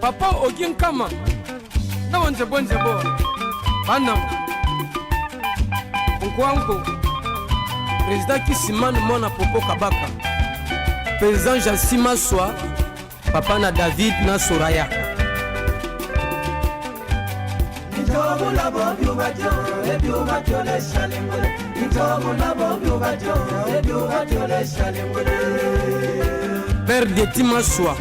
Papa Ogin Kama. Na wanje bonje bo. Banam. Nkwanko. Président Kisimane Mona Popo Kabaka. Président Jassima Soa. Papa na David na Soraya. Père de Timaswa.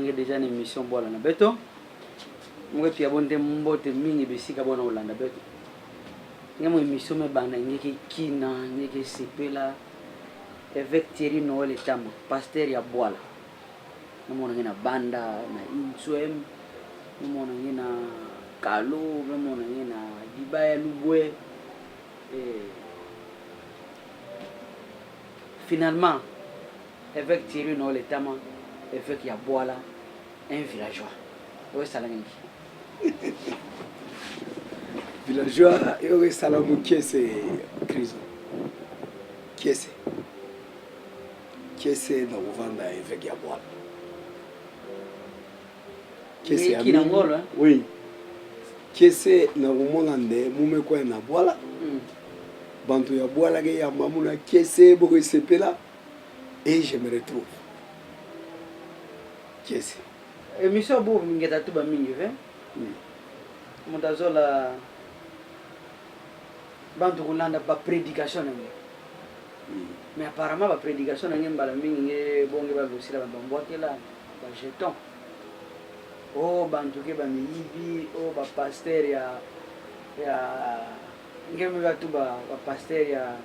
Déjà une émission bola na beto mwe pia bonde mbote mingi besika bona Olanda beto ngamo émission me bana ngeke kina ngeke sepela avec Thierry Noël Etama pasteur ya bola namona ngina banda na Inswem namona ngina Kalo namona ngina Dibaya Lubwe finalement avec Thierry Noël Etama avec ya bola un villageois. Où est Salamé? Villageois, où est Salamou qui est Criso? Qui est dans le vent avec Yabois? Qui est qui n'angole? Oui. Qui est dans le monde de Moumeko et Naboala? Bantu Yaboala, il y a Mamouna qui est beaucoup sepela et je me retrouve. Qui est émission bobu ngeta tuba mingi ve mutazola bantu kulanda ba prédication ngi mais apparemment ba prédication ngi mbala mingi nge bonge ba lusila ba mbotela ba jeton o bantu ke ba miyibi o ba pasteur ya ngeme ba tuba ba pasteur ya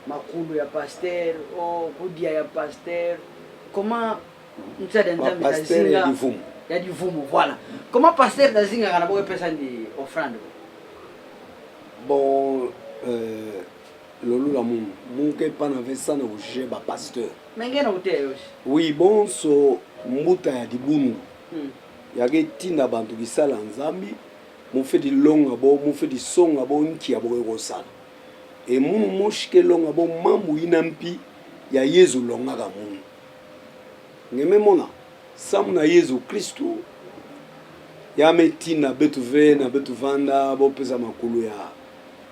makulu ya pasteur o kudia ya pasteur comment pasteur ya divumo voilà comment pasteur dazinga kana boye pesa ndi offrande bon lolu la mon ke pas na vesa na juger ba pasteur mengena uteyo oui bon so mbuta ya dibunu ya ke tinda bantu bisala nzambi mon fait di longa bo mon fait di songa bo nki ya bo ko sala e munu moshike longa bo mambu inampi ya Yesu longa ka munu ngeme mona samu na Yesu Kristu ya metina betu ve na betu vanda bo pesa makulu ya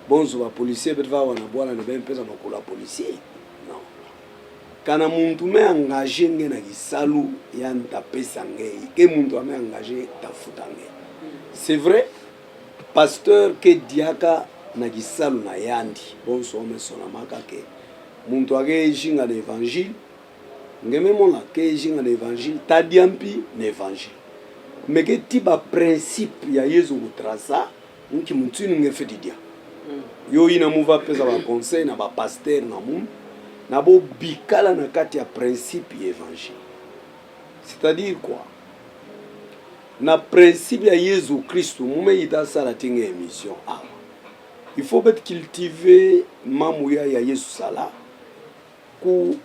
bonzo ba policier betu va wana bwana ne ben pesa makulu ya policier non kana muntu me engagé nge na kisalu ya nta pesa nge ke muntu ame engagé ta futa nge c'est vrai pasteur ke diaka na kisalu na yandi bonso me sona maka ke muntu age jinga na évangile ngeme mona ke jinga na évangile tadiampi na évangile mais que tiba principe ya Yesu utrasa nki mutunu nge fait dia yo ina muva pesa ba conseil na ba pasteur na mun na bo bikala na kati ya principe évangile. C'est-à-dire quoi? Na principe ya Jésus Christ mume ita sala tinga émission ah. Il faut peut cultiver mamuya ya Yesu sala ku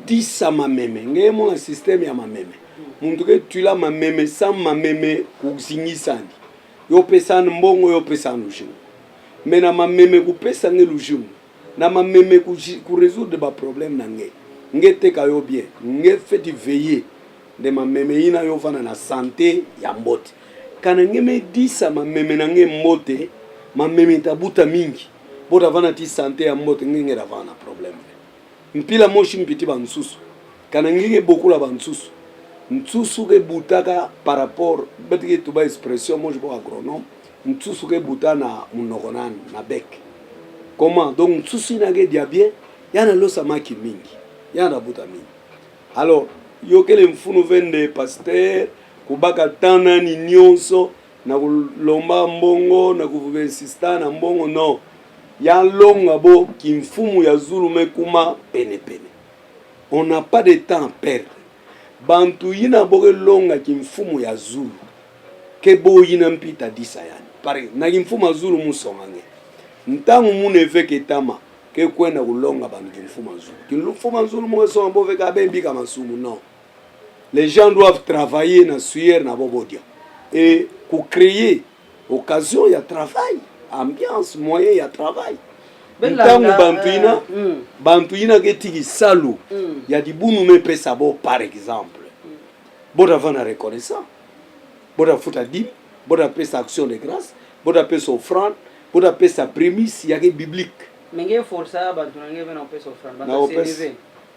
disa mameme ngemo na système ya mameme muntu ke tula mameme sa mameme kuzingisani yo pesana mbongo yo pesana lujimu mena mameme ku pesa nge lujimu na mameme ku résoudre ba problème na nge teka yo bien nge fait veiller de mameme ina yo vana na santé ya mbote kana ngeme disa mameme na nge mbote mameme tabuta mingi bota vana ti santé ya mbote nge ra vana problème mpila moshi mpiti ba nsusu kana ngenge bokula ba nsusu nsusu ke butaka par rapport betike tuba expression moi je suis agronome nsusu ke butana munokonani na bec comment donc nsusu ina ke dia bien yana lo samaki mingi yana buta mingi alors yo kele mfunu vende pasteur kubaka tana ni nyonso na kulomba mbongo na kuvuve insista na mbongo no ya longa bo kimfumu ya zulu mekuma pene pene. On n'a pas de temps à perdre. Bantu yina boge longa kimfumu ya zulu ke bo yina mpita disa yani pare na kimfumu ya zulu musongange ntangu mune veke tama ke kwenda kulonga bantu kimfumu ya zulu kimfumu ya zulu mo so mbo veka bembi kama sumu non. Les gens doivent travailler na suyer na bobodia et pour créer occasion ya travail, ambiance, moyen ya travail. Ntangu bantu ina getiki salu ya dibunu me pesa bo par exemple. Boda vana reconnaissant. Boda futa dim, boda pesa action de grâce, boda pesa offrande, boda pesa prémisse ya biblique. Menge força bantu nange vena pesa offrande,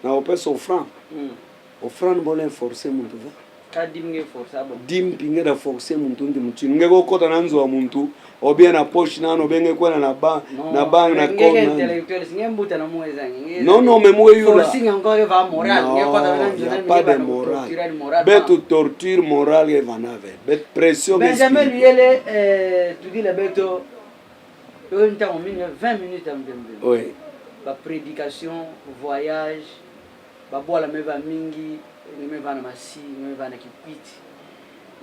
na pesa offrande. Offrande bolen forcer muntu va. Kadimge força bon. Dim pinge da forcer muntu ndi mutini. Ngeko kota nanzo wa muntu. Obia na poche nano benge kwa na ba na bang na kona. Intellectuel singembuta na muweza ngi. Non mais moi yula. Forcing encore va moral, ngeko kota nanzo na pas de moral. Betu torture morale et vanave. Bet pression. Benjamin Luyele tu dis le beto. Yo nta on 20 minutes en bembe. Oui. Ba prédication, voyage, ba bola meva mingi, meva na masi, meva na kipiti.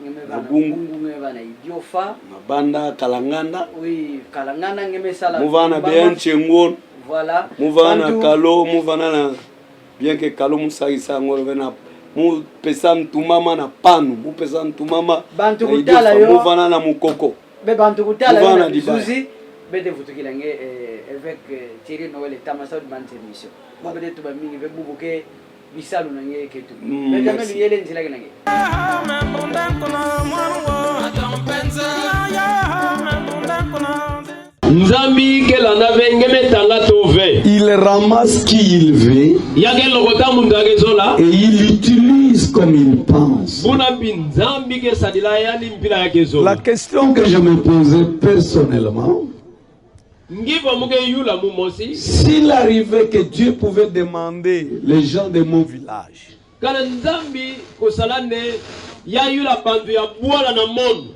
Ngemeva na bungu, ngemeva na idiofa, mabanda kalanganda. Oui, kalanganda ngeme sala. Muvana bien chengon. Voilà. Muvana kalo, muvana na bien que kalo musaisa ngoro vena mu pesa mtumama na panu, mu pesa mtumama. Bantu kutala yo. Muvana na mukoko. Be bantu kutala yo na bizuzi. Bede vutukilange avec Thierry Noël et Tamasa de Bante mission. Ba bede to ba mingi be bubuke bisalu nange ketu. Benjamin Luyele nzila nange. Nzambi ke landa vengeme tanga tove. Il ramasse qui il veut. Yake lokota mundage zola. Et il utilise comme il pense. Buna bin Nzambi ke sadila yani mpila yake zola. La question que je me posais personnellement, s'il arrivait que Dieu pouvait demander les gens de mon village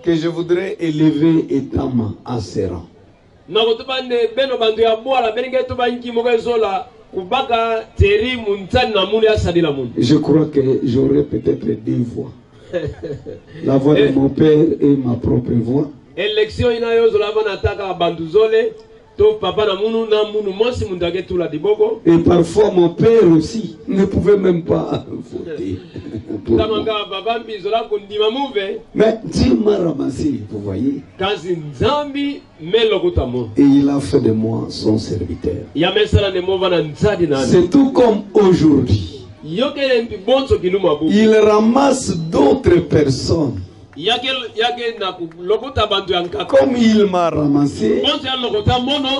que je voudrais élever Etama à Séran, je crois que j'aurais peut-être deux voix. La voix de mon père et ma propre voix. Élection et parfois mon père aussi ne pouvait même pas voter. Mais Dieu m'a ramassé, vous voyez. Et il a fait de moi son serviteur. C'est tout comme aujourd'hui. Il ramasse d'autres personnes comme il m'a ramassé,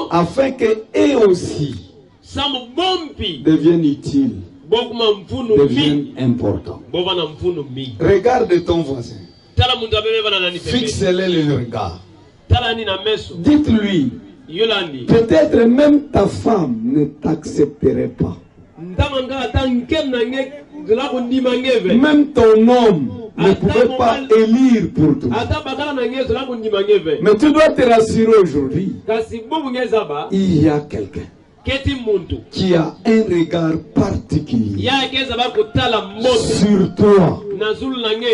afin qu'eux aussi deviennent utiles, deviennent importants. Regarde ton voisin, fixe-le le regard, dites-lui, peut-être même ta femme ne t'accepterait pas, même ton homme ne pouvait pas élire pour tout. Mais tu dois te rassurer aujourd'hui. Il y a quelqu'un qui a un regard particulier sur toi.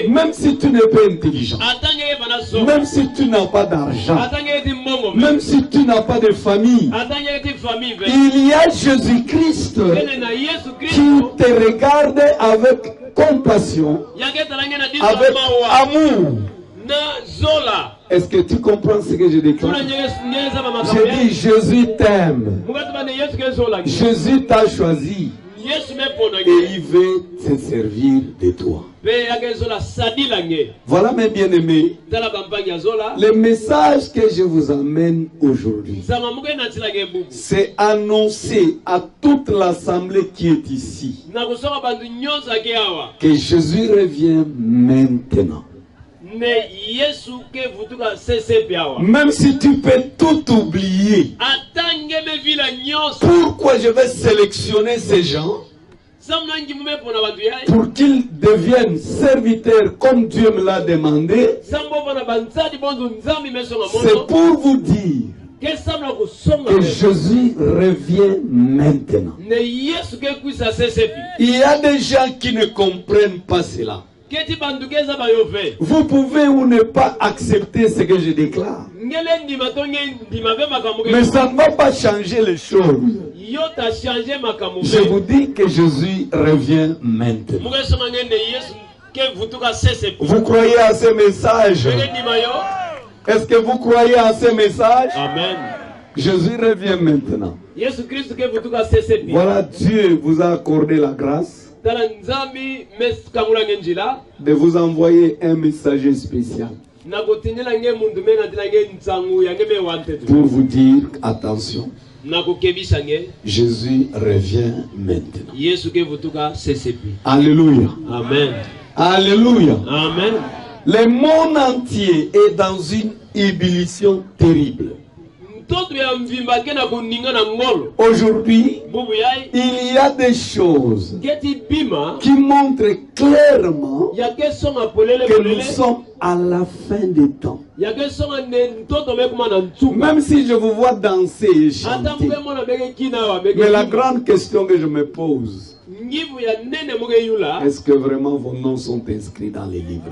Même si tu n'es pas intelligent, même si tu n'as pas d'argent, même si tu n'as pas de famille, il y a Jésus-Christ qui te regarde avec compassion, avec amour. Est-ce que tu comprends ce que je déclare? Je dis Jésus t'aime. Jésus t'a choisi. Et il veut se servir de toi. Voilà mes bien-aimés, le message que je vous amène aujourd'hui, c'est annoncer à toute l'assemblée qui est ici que Jésus revient maintenant. Même si tu peux tout oublier, pourquoi je vais sélectionner ces gens pour qu'ils deviennent serviteurs comme Dieu me l'a demandé? C'est pour vous dire que Jésus revient maintenant. Il y a des gens qui ne comprennent pas cela. Vous pouvez ou ne pas accepter ce que je déclare, mais ça ne va pas changer les choses. Je vous dis que Jésus revient maintenant. Vous croyez à ce message? Est-ce que vous croyez à ce message? Amen. Jésus revient maintenant. Voilà, Dieu vous a accordé la grâce de vous envoyer un messager spécial pour vous dire attention, Jésus revient maintenant. Alléluia. Amen. Alléluia. Amen. Le monde entier est dans une ébullition terrible. Aujourd'hui, il y a des choses qui montrent clairement que nous sommes à la fin des temps. Même si je vous vois danser et chanter, mais la grande question que je me pose, est-ce que vraiment vos noms sont inscrits dans les livres?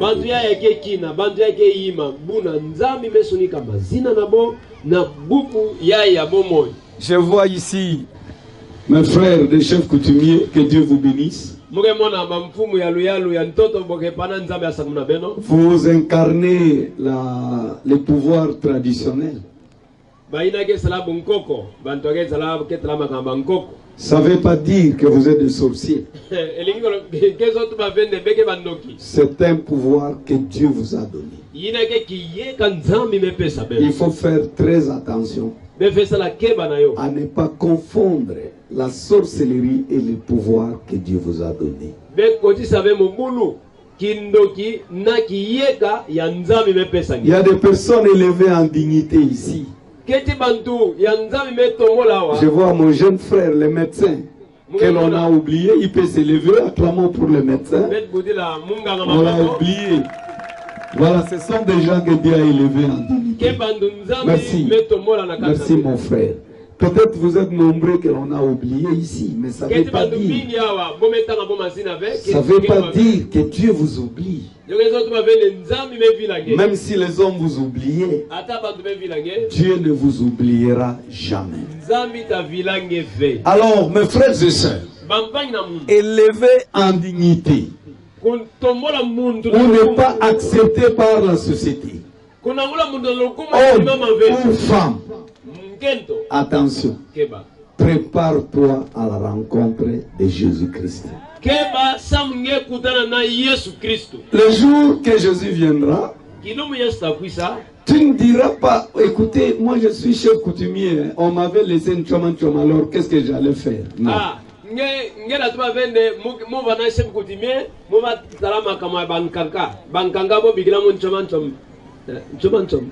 Je vois ici mes frères des chefs coutumiers, que Dieu vous bénisse. Vous incarnez les pouvoirs traditionnels. Ça ne veut pas dire que vous êtes des sorciers. C'est un pouvoir que Dieu vous a donné. Il faut faire très attention à ne pas confondre la sorcellerie et le pouvoir que Dieu vous a donné. Il y a des personnes élevées en dignité ici. Je vois mon jeune frère, le médecin, que l'on a oublié. Il peut s'élever, acclamons pour le médecin. On l'a oublié. Voilà, ce sont des gens que Dieu a élevés en dignité. Merci. Merci mon frère. Peut-être vous êtes nombreux que l'on a oublié ici, mais ça ne veut pas dire que Dieu vous oublie. Même si les hommes vous oublient, Dieu ne vous oubliera jamais. Alors, mes frères et sœurs, élevés en dignité, ou ne pas acceptés par la société, homme ou femme, attention, prépare-toi à la rencontre de Jésus-Christ. Le jour que Jésus viendra, tu ne diras pas, écoutez, moi je suis chef coutumier, on m'avait laissé une choma, alors qu'est-ce que j'allais faire? Non.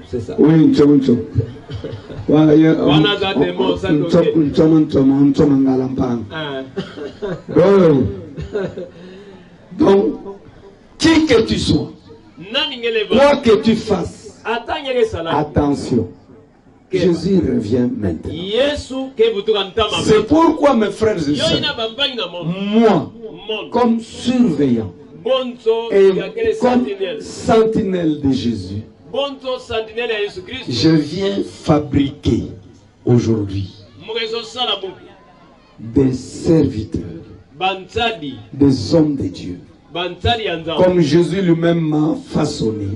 C'est ça. Oui, donc, Qui que tu sois, quoi que tu fasses, attention. Jésus revient maintenant. C'est pourquoi, mes frères et sœurs, moi, comme surveillant et comme sentinelle de Jésus, je viens fabriquer aujourd'hui des serviteurs, des hommes de Dieu, comme Jésus lui-même m'a façonné,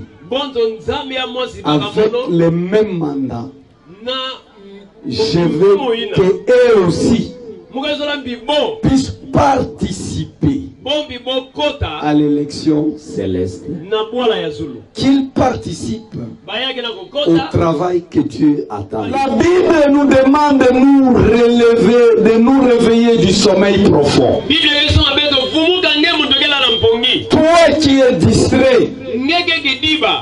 avec les mêmes mandats. Je veux qu'eux aussi puissent participer à l'élection céleste, qu'ils participent au travail que Dieu attend. La Bible nous demande de nous réveiller du sommeil profond. Toi qui es distrait,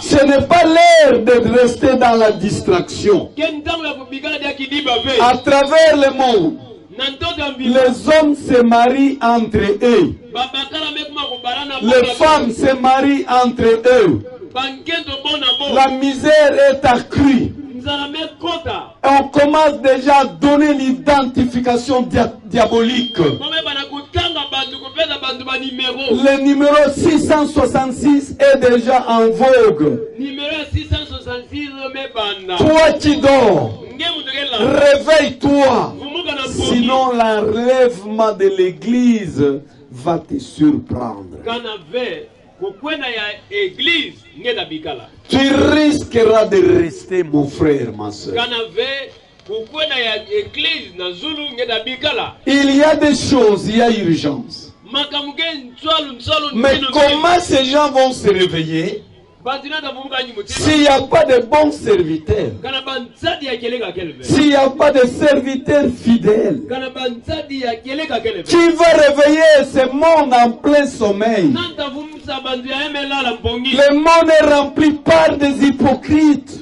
ce n'est pas l'heure de rester dans la distraction. À travers le monde, les hommes se marient entre eux. Les femmes se marient entre eux. La misère est accrue. On commence déjà à donner l'identification diabolique. Le numéro 666 est déjà en vogue. Toi qui dors, réveille-toi. Sinon l'enlèvement de l'église va te surprendre. Tu risqueras de rester, mon frère, ma soeur. Il y a des choses, il y a urgence. Mais comment ces gens vont se réveiller s'il n'y a pas de bons serviteurs, s'il n'y a pas de serviteurs fidèles? Qui va réveiller ce monde en plein sommeil? Le monde est rempli par des hypocrites.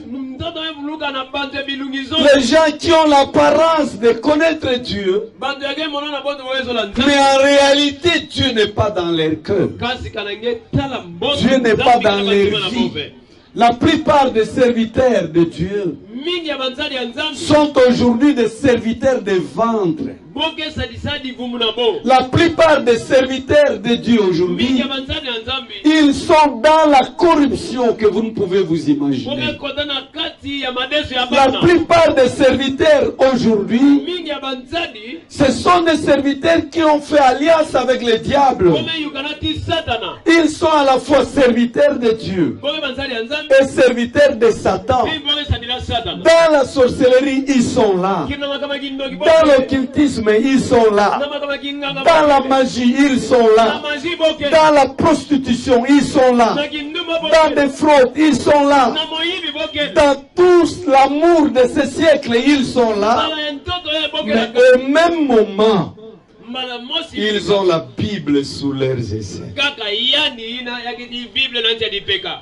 Les gens qui ont l'apparence de connaître Dieu, mais en réalité Dieu n'est pas dans leur cœur. Dieu n'est pas dans leur vie. La plupart des serviteurs de Dieu sont aujourd'hui des serviteurs de ventre. La plupart des serviteurs de Dieu aujourd'hui, ils sont dans la corruption que vous ne pouvez vous imaginer. La plupart des serviteurs aujourd'hui, ce sont des serviteurs qui ont fait alliance avec le diable. Ils sont à la fois serviteurs de Dieu et serviteurs de Satan. Dans la sorcellerie, ils sont là. Dans l'occultisme, ils sont là. Dans la magie, ils sont là. Dans la prostitution, ils sont là. Dans des fraudes, ils sont là. Dans tout l'amour de ce siècle, ils sont là. Mais au même moment, ils ont la Bible sous leurs aisselles.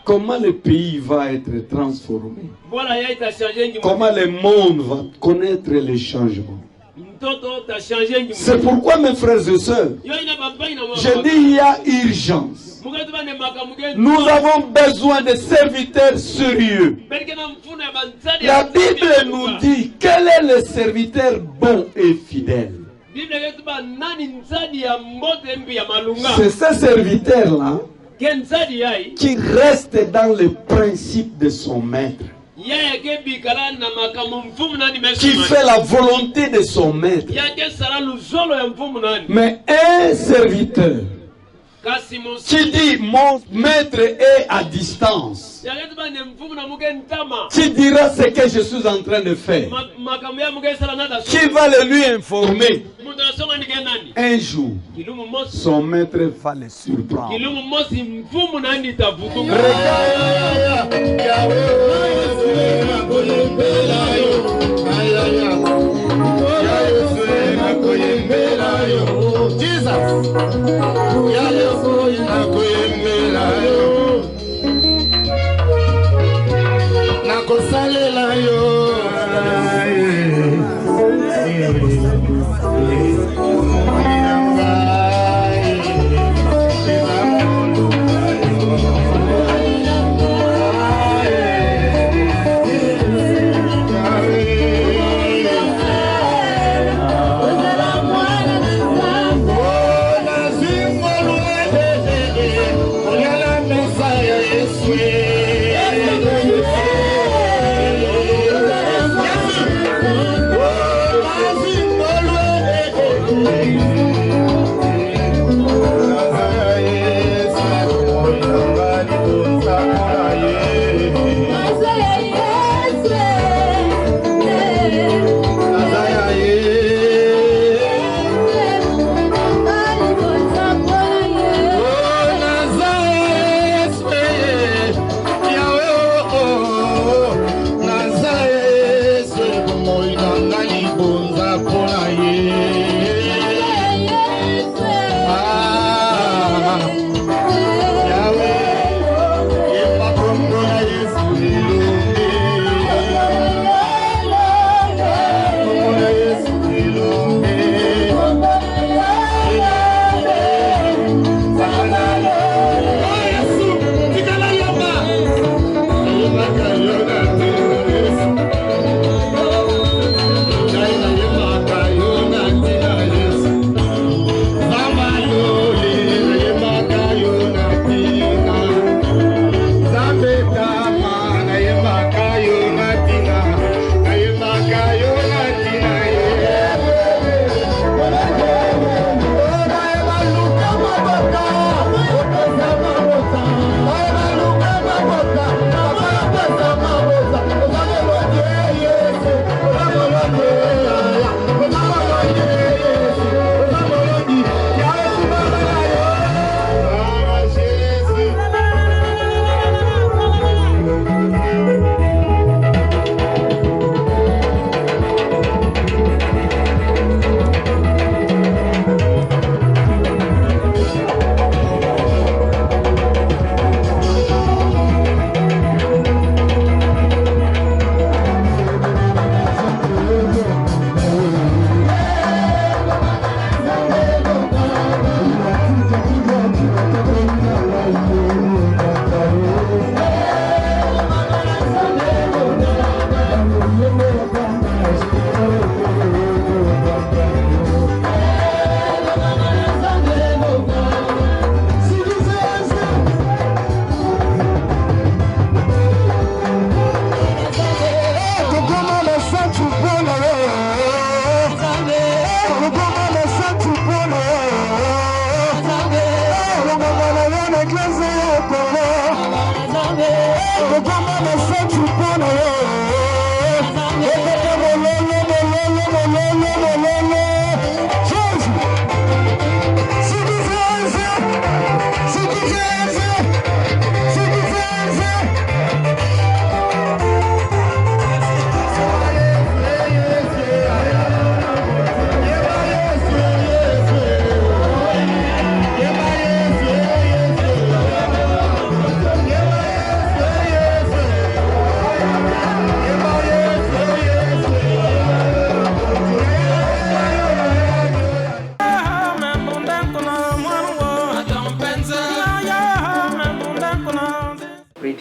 Comment le pays va être transformé? Comment le monde va connaître les changements? C'est pourquoi, mes frères et sœurs, je dis il y a urgence. Nous avons besoin de serviteurs sérieux. La Bible nous dit quel est le serviteur bon et fidèle. C'est ce serviteur-là qui reste dans le principe de son maître, qui fait la volonté de son maître. Mais un serviteur qui dit mon maître est à distance, qui dira ce que je suis en train de faire, qui va le lui informer. Un jour, son maître va le surprendre.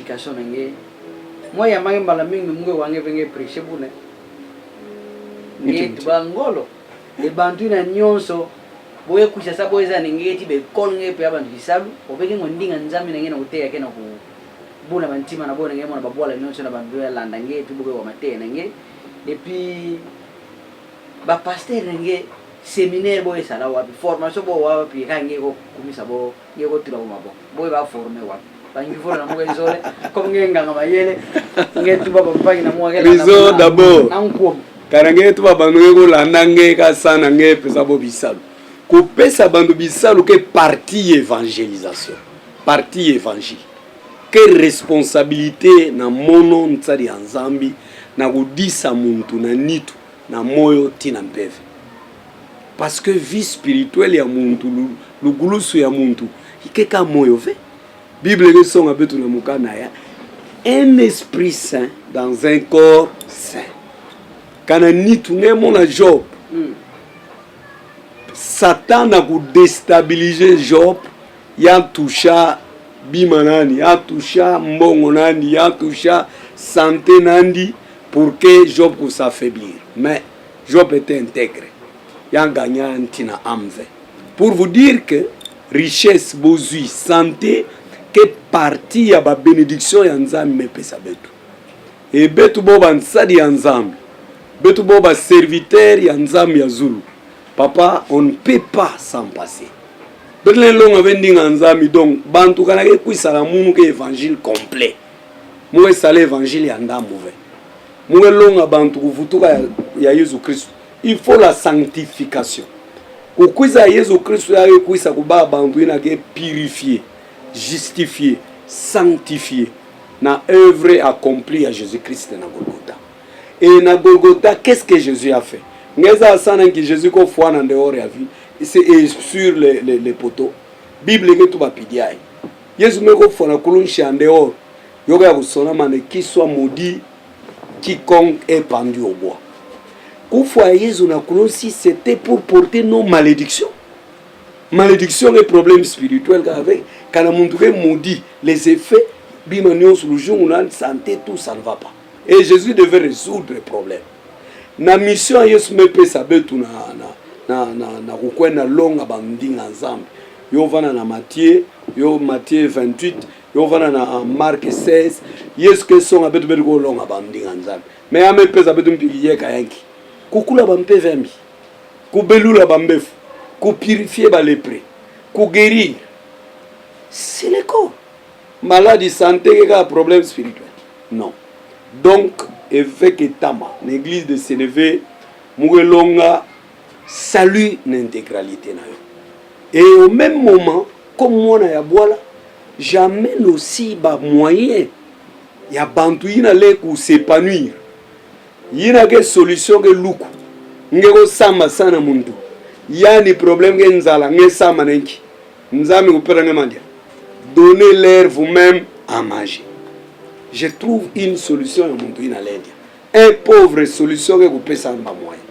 prédication nange moi ya mange mbala mingi mungu wange venge prêcher bune nge tubangolo e bantu na nyonso boye kusha sabo eza ningeti be kolnge pe abantu kisabu obeke ngondinga nzami nange na uteya kena ku buna bantima na bona ngemo na babwala nyonso na bantu ya landa nge tubuke wa mate nange et puis ba pasteur nange séminaire boye sala wa formation bo wa pi kange ko kumisa bo yego tira mabo boye ba former wa bangi fora na mo izole comme ngenga ngama yele ngetu baba mpaki na mo ngela Rizo d'abord na nko karange tu baba ngeko landa nge ka sana nge pesa bo bisalu ko pesa bandu bisalu ke partie évangélisation partie évangile que responsabilité na mono ntsari anzambi na kudisa muntu na nitu na moyo tina mpeve parce que vie spirituelle ya muntu lugulusu ya muntu ikeka moyo ve Bible ke songa betu na mukana ya un esprit saint dans un corps saint kana nitu ngemo na Job Satan a déstabilisé Job ya toucha bima nani ya toucha mbongo nani ya toucha santé nandi pour que Job puisse s'affaiblir mais Job était intègre ya gagné antina amve pour vous dire que richesse bozui santé que partie ya ba bénédiction ya nzambe mepesa betu et betu boba nsadi ya nzambe betu boba serviteur ya nzambe ya Zulu papa on ne peut pas s'en passer Belen longa vendinga nzambi donc bantu kana ke kuisala munu ke évangile complet mwe sala évangile ya ndamuve mwe longa bantu kuvutuka ya Yesu Kristo il faut la sanctification kukuiza Yesu Kristo ya kuisa kuba bantu ina ke purifier justifier sanctifier na œuvre accomplie à Jésus Christ na Golgotha et na Golgotha qu'est-ce que Jésus a fait ngeza sana que Jésus ko foi na dehors ya vie c'est sur les poteaux Bible que tu vas pidiai Jésus me ko foi na kulunshi en dehors yoga ya kusona mane qui soit maudit quiconque est pendu au bois kufwa Jésus na kulunshi c'était pour porter nos malédictions malédiction et problème spirituel qu'avec quand muntu ke maudit les effets bimanio sur le jour on a santé tout ça ne va pas et Jésus devait résoudre le problème na mission Yesu me pesa betu na kukwenda longa bandinga nzambe yo vana na Matthieu 28 yo vana na Marc 16 Yesu ke songa betu ko longa bandinga nzambe mais ame pesa betu mpikiye ka yanki kukula bampe vembi kubelula bambefu ku purifier ba lépreux ku guérir c'est le corps maladie santé que problème spirituel non donc avec Tama l'église de Sénévé Mougelonga salue l'intégralité na yo et au même moment comme moi na ya boila j'amène aussi ba moyen ya bantu ina le ku s'épanouir yina ke solution ke luku ngeko samba sana muntu yani problème ke nzala ngesama nenki nzami kupera ngemandia donnez leur vous-même à manger. Je trouve une solution à mon pays dans l'Inde. Un pauvre solution que vous pouvez s'en moyen.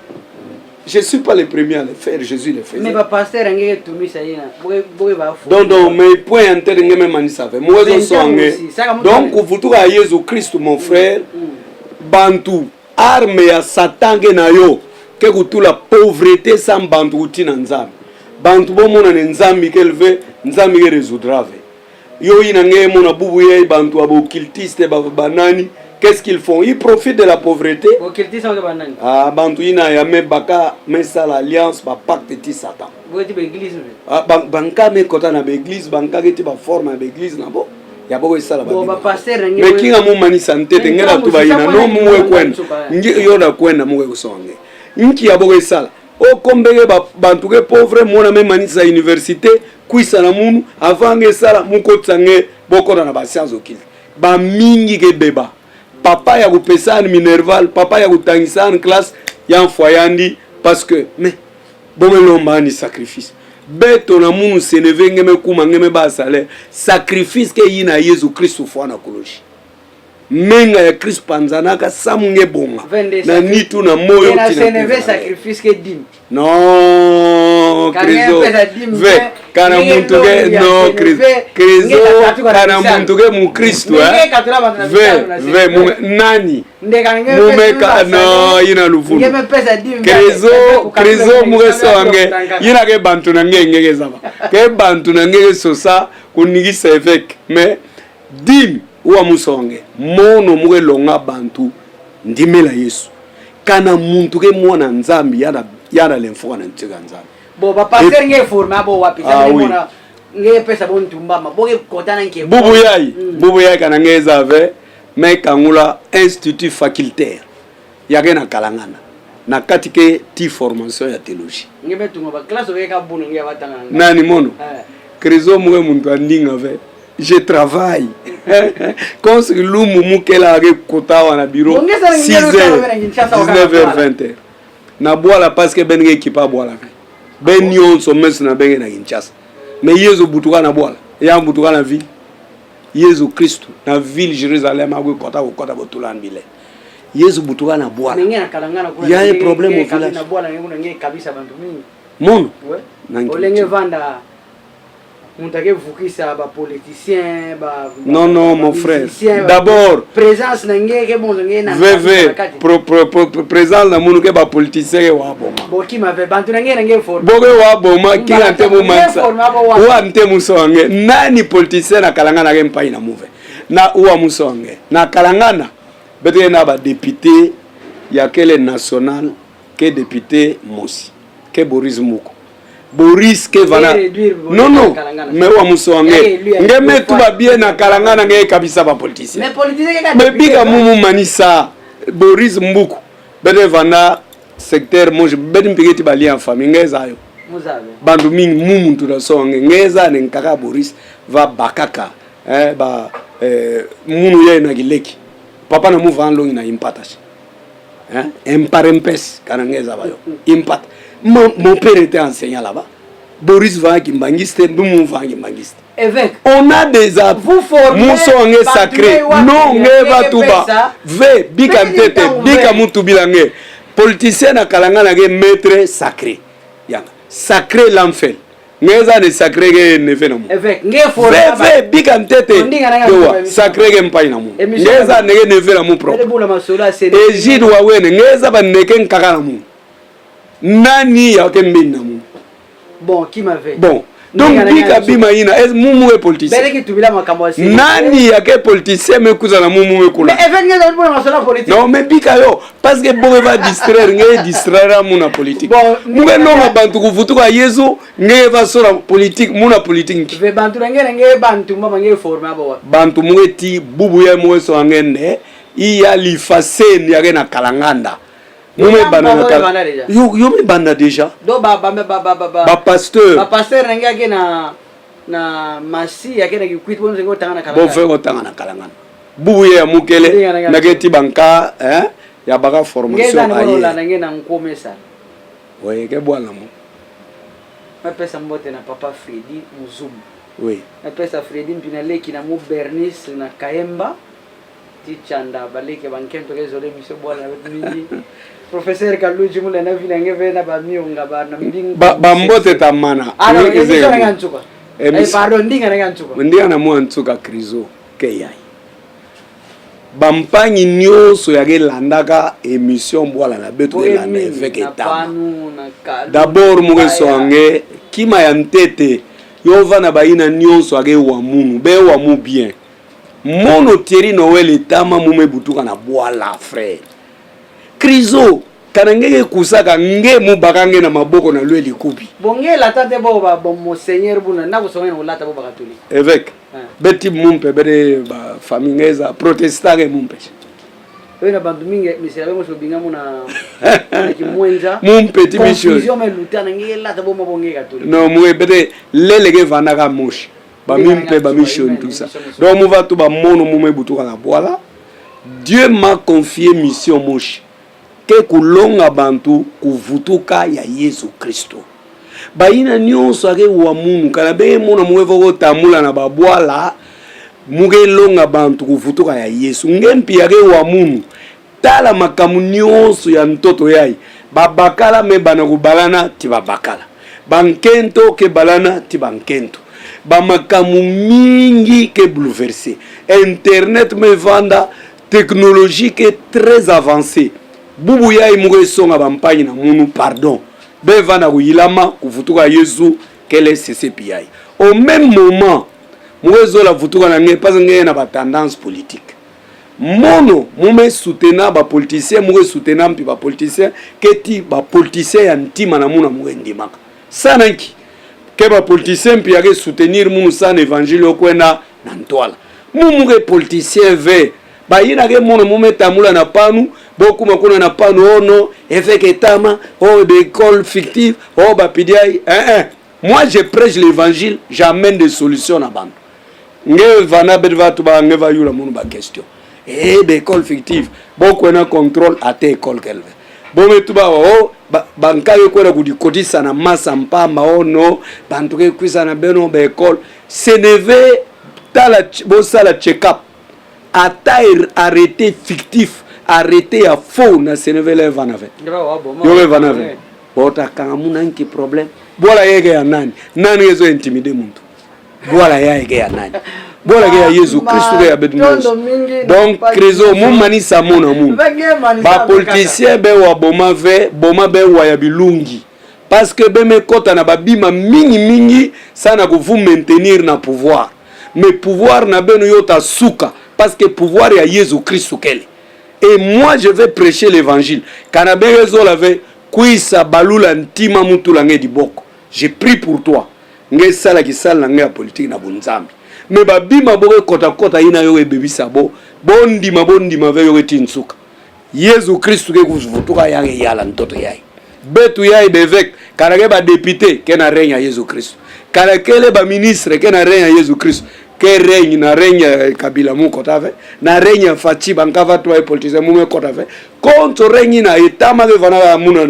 Je ne suis pas le premier à le faire, Jésus le fait. Mais pas pasteur, tout mis ça y est. Donc, mes points en tête, même manisave. Moi, je suis donc, vous tous à Jésus Christ, mon frère, Bantu, arme à Satan na yo, que vous toute la pauvreté sans Bantu tina nzambi. Bantu bon mon nzambi qu'elle veut, nzambi résoudra. Yo inange mona bubu ye bantu abo cultiste banani qu'est-ce qu'ils font ils profitent de la pauvreté banani ah bantu ina ya me baka me sala alliance ba pacte ti Satan boti ba église ah banka me kota na ba église banka ke ti ba forme ba église na bo ya bo sala ba pasteur ngi me kinga mu mani santé ngela tu ba ina no muwe kwenda ngi yo da kwenda muwe kusonge nki ya bo sala o kombege bantu ke pauvre mona me mani sa université kuisa na munu avant nge sala muko tsange bokona na ba science occulte ba mingi ke beba papa ya kupesa minerval papa ya kutangisa en classe ya foyandi parce que mais bomelo ni sacrifice beto na munu seneve ngeme kuma ngeme ba salaire sacrifice ke yina Yesu Christ fo na koloshi menga ya Christ panzanaka samunge bonga na nitu na moyo tina seneve sacrifice ke dim no Krizo ve kana muntu ke no Krizo kana muntu ke mu Kristo ve nani mumeka no ina lufu Krizo mugeso wange ina ke bantu na ngenge zaba ke bantu na ngenge sosa kunigisa evek mais dim uwa musonge mono muge longa bantu ndimela Yesu kana muntu ke mwana nzambi yana lemfuka na ntika nzambi bo ba passer nge forma bo wapi mona nge pesa bo ntumbama bo ke kotana nke bubu yai kana ngeza ave me kangula institut facultaire yake na kalangana na katike ti formation ya théologie nge betunga ba classe ke ka bunu nge batanga nani mono Krizo muge muntu andinga ave je travaille. Quand c'est l'homme qui a kota na bureau 6h 19h 20h. Na boala parce que ben qui pas boala. Ben yon so mes na ben na Kinshasa. Mais Yesu butuka na boala. Ya butuka na ville. Yesu Kristo na ville Jérusalem a kota botulan bile. Yesu butuka na boala. Il y a un problème au village. Na boala ngi kabisa bantu mingi. Mon. Ouais. Olenge vanda Montagé vukisa ba politicien ba non mon frère d'abord présence nangé ke bon nangé na présence na munu ke ba politicien wa boma boki ma ve bantu nangé for boge wa boma ki ante mu mansa wa ante musonge nani politicien na kalangana ke mpai na move na wa musonge na kalangana bete na ba député ya kele national ke député Mosi ke Boris Muko Boris ke vana non mais wa musonge ngeme tuba bien na kalangana nge kabisa ba politicien mais biga mumu manisa Boris Mbuku bede vana secteur moi bede mpigeti bali en famille ngeza yo bandu mingi mumu tura songe ngeza ne nkaka Boris va bakaka ba munu ye na gileki papa na muva longi na impatash imparempes kana ngeza ba yo impact. Mon père était enseignant là-bas. Boris va qui mbangiste, nous va qui mbangiste. On a des vous formez Moussonge sacré. Non, ngeva tuba. Ve bika tete, bika mutu bilange. Politicien na kalanga na ge maître sacré. Yanga. Sacré l'enfer. Ngeza de sacré ge neve na mu. Ve bika tete. Sacré ge mpai na mu. Ngeza nege neve na mu propre. Ejid wa wene ngeza ba neke nkaka na mu. Nani ya kembina mu bon qui m'avait bon donc bika bima ina est mumu e politicien bele ki tubila makambo asi nani ya ke politicien me kuzana mumu e kula mais evenge za pour la politique non mais bika yo parce que bon va distraire nge distraire mu na politique muge no bantu kuvutuka Yesu nge va sora politique mu na politique ve bantu nge bantu mama nge former abo bantu muge ti bubu ya mu so ngende iya li facene ya na kalanganda Mume banana kala. Yo me banda déjà. Do ba pasteur. Ba pasteur nanga ke na masi yake na kikwit bonzo ngo tanga na kala. Bo fe ngo tanga na kala ngana. Bubu ya mukele na keti banka ya baka formation aye. Ngeza ngo la nanga na nkomesa. Oui, ke bwana mo. Ma pesa mbote na papa Freddy Muzumu. Oui. Ma pesa Freddy mpina leki na mu Bernice na Kaemba. Tichanda baleke bankento ke zole miso bwana mingi. Professeur Kaluji mule na vile ngevena ba miunga ba na mbingu ba mbote tamana ana ngeze na nganchuka pardon ndinga na nganchuka ndinga na mo nchuka Krizo ke yai bampangi nyoso yake landaka émission bwala na betu de la neve ke tamu d'abord mo songe kima ya ntete yova na baina nyoso yake wa munu be wa mu bien mono teri noel etama mume butuka na bwala frère Krizo kanangeke kusaka nge mubakange na maboko na lwe likubi bongela tate bo ba monseigneur buna na kusonga na lata bo bakatoli évêque beti mumpe bere ba famille ngeza protestant mumpe wena bantu mingi misela mo sobinga muna kimwenza mumpe ti mission confusion me lutana nge lata bo mabonge katoli non mwe bere lelege vana ka moshi ba mimpe ba mission tout ça donc on va tout ba mono mume butuka na boala Dieu m'a confié mission moshi ke kulonga bantu kuvutuka ya Yesu Kristo baina nyonso ake wa munu kana be mona mwevo ko tamula na babwala muge longa bantu kuvutuka ya Yesu ngempi yake wa munu tala makamu nyonso ya ntoto yai babakala me bana kubalana ti babakala bankento ke balana ti bankento bamakamu mingi ke bouleversé internet me vanda technologie ke très avancée bubu yai muge songa bampanyi na munu pardon be vanda kuyilama kuvutuka Yesu kele CCPI au même moment muge la vutuka na nge pas nge na ba tendance politique mono mume soutenir ba politicien muge soutenir mpi ba politicien keti ba politicien ya ntima na muna muge ndimaka sananki ke ba politicien mpi yake soutenir munu sana évangile okwenda na ntwala muge politicien ve ba yina ke mono mume tamula na panu beaucoup makuna na panu ono efeke tama o de école fictive o ba pidiai moi je prêche l'évangile j'amène des solutions à bande nge vana bedva to ba nge va yula munu ba question d'école fictive beaucoup na contrôle à tes écoles qu'elle veut bon mais tout ba o banka yo ko na kudi kodisa na masa mpamba ono bantuke kwisa na beno ba école ce ne veut tala bo sala check up ata arrêté fictif arrêté à faux na ce ne veut le vanave yo vanave bota kamuna nki problème bola yege ya nani yezo intimider muntu bola yege ya nani bola yege ya Yesu Kristo ya bednos donc krizo mumani samona mu ba politicien be wa boma be wa ya bilungi parce que be me kota na babima mingi sana ku vous maintenir na pouvoir mais pouvoir na beno yota suka parce que pouvoir ya Yesu Kristo kele et moi je vais prêcher l'évangile kana be rezo lave kuisa balula ntima mutu lange di boko. J'ai pris pour toi. Nge sala ki sala nge politique na bunzambi. Me babima boke kota ina yo bebi sabo. Bondi ma ve yo tinsuka. Yesu Kristo ke kuvutuka yange yala ntoto yai. Betu yai bevek karage ba député ke na renya Yesu Kristo. Karakele ba ministre ke na renya Yesu Kristo. Ke renya na renya kabila mu kotave na renya fachi bankava to ay politicien mu me kotave. Konto renyi na etama ke vana muna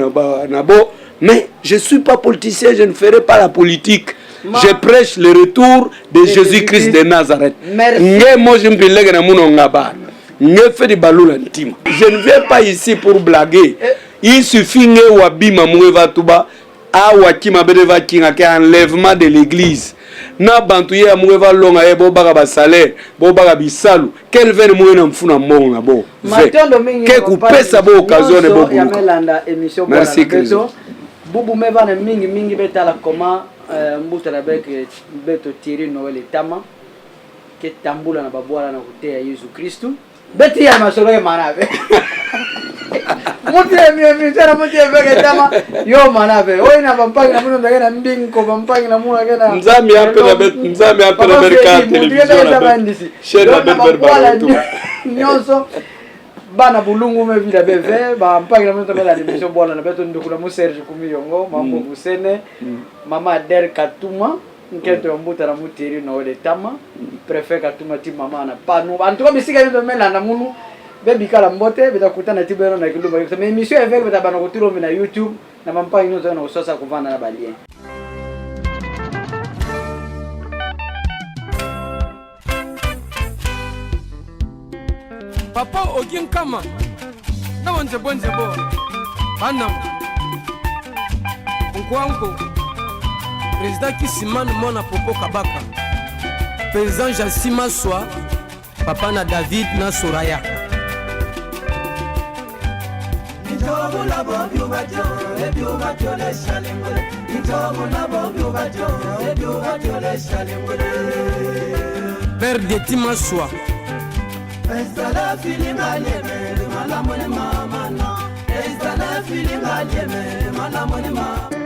na bo. Mais je ne suis pas politicien, je ne ferai pas la politique. Je prêche le retour de Jésus-Christ de Nazareth. Je ne viens pas ici pour blaguer. Il suffit que Wabima Mouevatuba a Wakima Bedeva Kinga qui enlèvement de l'église. Na bantuye Moueva Longa e Bobaga Basale, Bobaga Bisalu. Quel veut nous mfuna monga bo. Que couper sa bo occasion de Bobu. Merci Christ. Bubu mevana mingi betala koma mbuta na beto tiri noele tama ke tambula na babwala na kutea Yesu Kristo beti ya masolo ya manave mutie mi tena mutie bege tama yo manave oina bampangi na muno ndagena mbinko bampangi na muno gena mzami ape na berka television shera berber nyonso bana bulungu me vila beve ba mpaki na mtu mela division bwana na beto ndukula mu Serge Kumiyongo mambo Busene mama Der Katuma nketo mbuta na mutiri na ole tama prefet Katuma ti mama na panu antuka bisika ndo mela na munu bebi kala mbote betakutana tibero na kilumba mais émission avec beta bana kutiro na YouTube na mampaki nyo na usosa kuvana na balien Papa Ogin Kama na bonze bo banam Nkwanko président Kisimane Mona Popo Kabaka président Jassima Swa papa na David na Soraya Père de Timaswa Estala filinga leme, malamone mama no. Estala filinga leme, malamone mama.